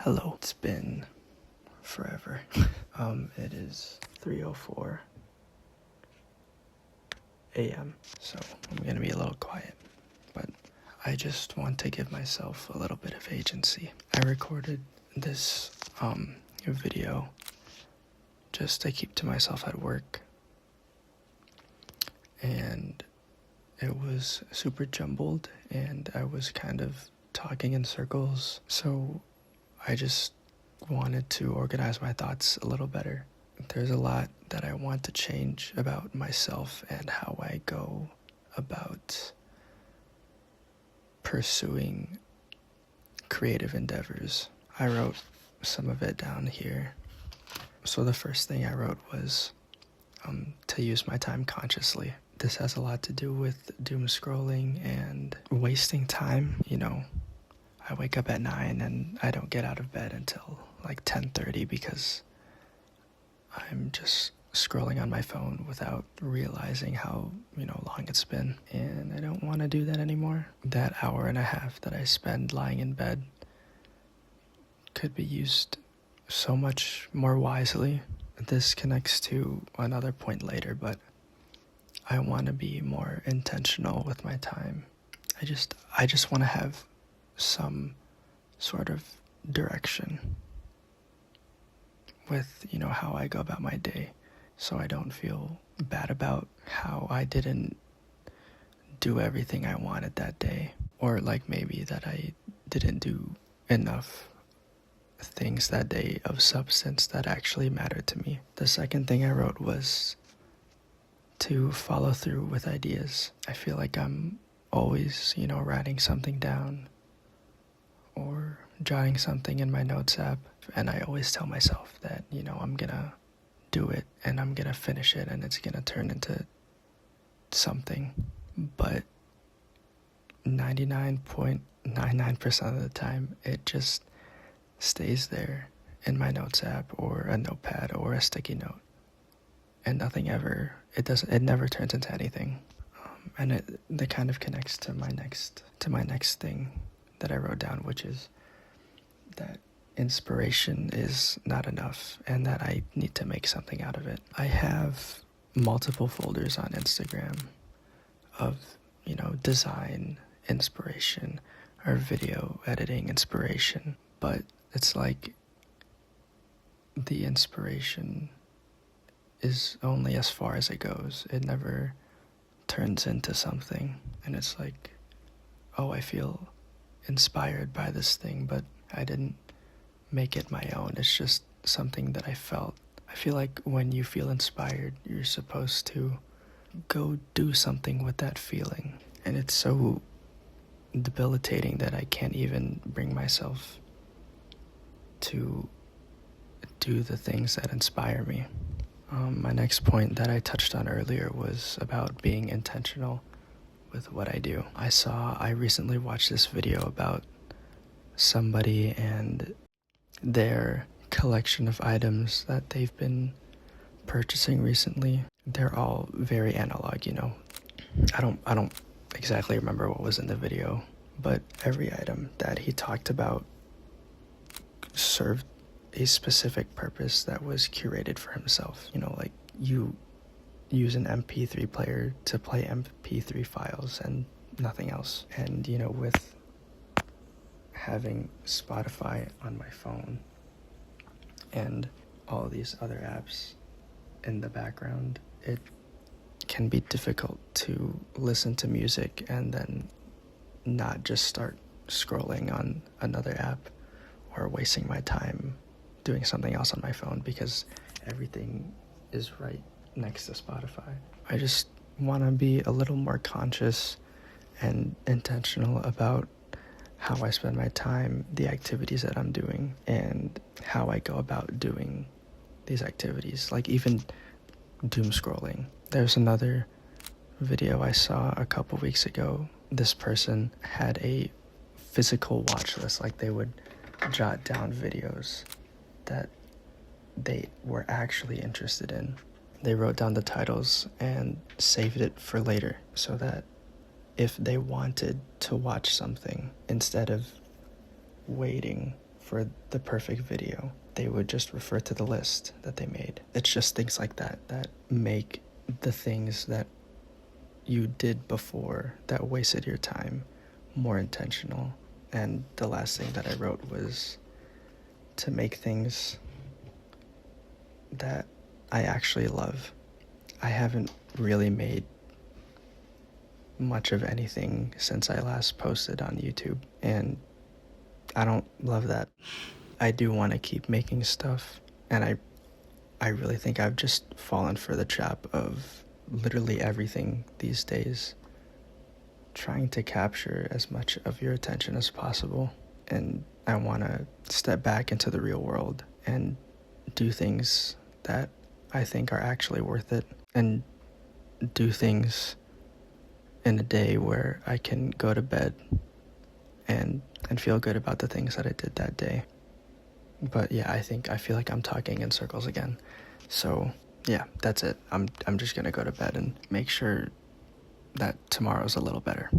Hello. It's been forever. It is 3:04 a.m. So I'm gonna be a little quiet, but I just want to give myself a little bit of agency. I recorded this video just to keep to myself at work, and it was super jumbled and I was kind of talking in circles, so I just wanted to organize my thoughts a little better. There's a lot that I want to change about myself and how I go about pursuing creative endeavors. I wrote some of it down here. So the first thing I wrote was to use my time consciously. This has a lot to do with doom scrolling and wasting time. I wake up at 9 and I don't get out of bed until like 10:30 because I'm just scrolling on my phone without realizing how, long it's been. And I don't want to do that anymore. That hour and a half that I spend lying in bed could be used so much more wisely. This connects to another point later, but I want to be more intentional with my time. I just want to have some sort of direction with, how I go about my day, so I don't feel bad about how I didn't do everything I wanted that day, or like maybe that I didn't do enough things that day of substance that actually mattered to me. The second thing I wrote was to follow through with ideas. I feel like I'm always, writing something down or jotting something in my notes app, and I always tell myself that, I'm gonna do it and I'm gonna finish it and it's gonna turn into something. But 99.99% of the time, it just stays there in my notes app or a notepad or a sticky note, and it never turns into anything. And that kind of connects to my next thing that I wrote down, which is that inspiration is not enough and that I need to make something out of it. I have multiple folders on Instagram of, design inspiration or video editing inspiration, but it's like the inspiration is only as far as it goes. It never turns into something, and it's like, oh, I feel inspired by this thing, but I didn't make it my own. It's just something that I felt. I feel like when you feel inspired, you're supposed to go do something with that feeling, and it's so debilitating that I can't even bring myself to do the things that inspire me. My next point that I touched on earlier was about being intentional with what I do. I recently watched this video about somebody and their collection of items that they've been purchasing recently. They're all very analog, I don't exactly remember what was in the video, but every item that he talked about served a specific purpose that was curated for himself. Like you use an MP3 player to play MP3 files and nothing else. And, with having Spotify on my phone and all these other apps in the background, it can be difficult to listen to music and then not just start scrolling on another app or wasting my time doing something else on my phone because everything is right next to Spotify. I just want to be a little more conscious and intentional about how I spend my time, the activities that I'm doing, and how I go about doing these activities, like even doom scrolling. There's another video I saw a couple weeks ago. This person had a physical watch list, like they would jot down videos that they were actually interested in. They wrote down the titles and saved it for later so that if they wanted to watch something, instead of waiting for the perfect video, they would just refer to the list that they made. It's just things like that that make the things that you did before that wasted your time more intentional. And the last thing that I wrote was to make things that I actually love. I haven't really made much of anything since I last posted on YouTube, and I don't love that. I do want to keep making stuff, and I really think I've just fallen for the trap of literally everything these days, trying to capture as much of your attention as possible. And I want to step back into the real world and do things that I think are actually worth it, and do things in a day where I can go to bed and feel good about the things that I did that day. But yeah, I feel like I'm talking in circles again. So yeah, that's it. I'm just gonna go to bed and make sure that tomorrow's a little better.